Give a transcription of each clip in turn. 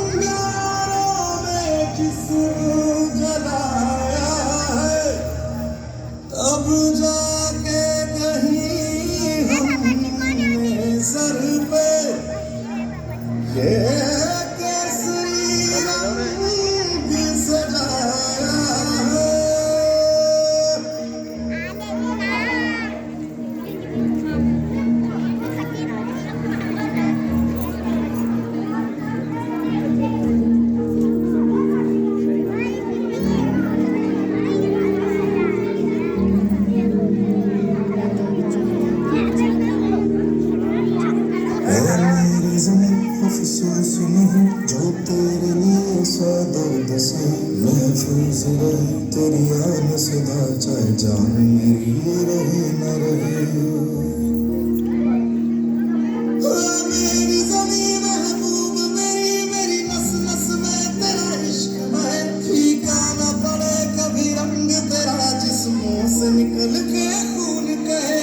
अंगारों में जिस्म जलाया है, तब जाके कहीं हमने सर पे ये केसरी रंग सजाया है। मेरी ज़मीं अफ़सोस नहीं जो तेरे लिए सादत से महफूज रहे तेरी आन सदा, चाहे जान मेरी रहे न रहे। मेरी ज़मीं महबूब मेरी, मेरी नस नस में तेरा इश्क है, फीका न पड़े कभी रंग तेरा जिस्मों से निकल के खून कहे।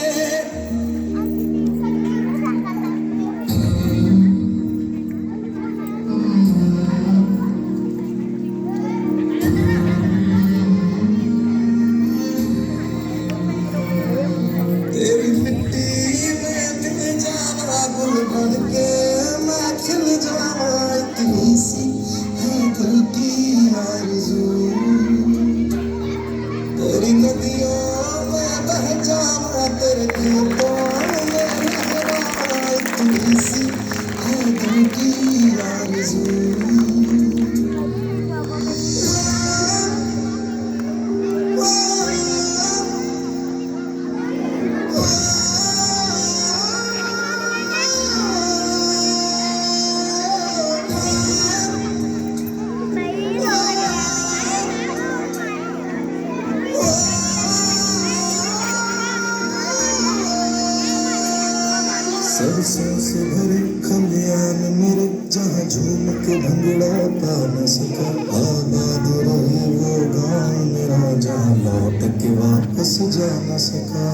तेरी मिट्टी में मिल जाना गुल बन के मैं खिल जाऊं, इतनी सी है दिल की आरज़ू। तेरी नदियों में बह जाऊं, तेरे खेतों में लहराऊं, इतनी सी है दिल की आरज़ू। सरसों से भरे खलियान मेरे, जहाँ झूम के भंगड़ा पा न सका। आबाद रहे वो गाँव मेरा, जहाँ लौट के वापस जा न सका।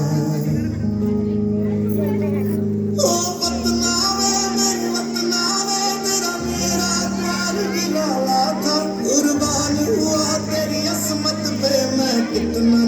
ओ वतना वे मेरे वतना वे, तेरा मेरा प्यार निराला था, कुर्बान हुआ तेरी असमत पे मैं कितना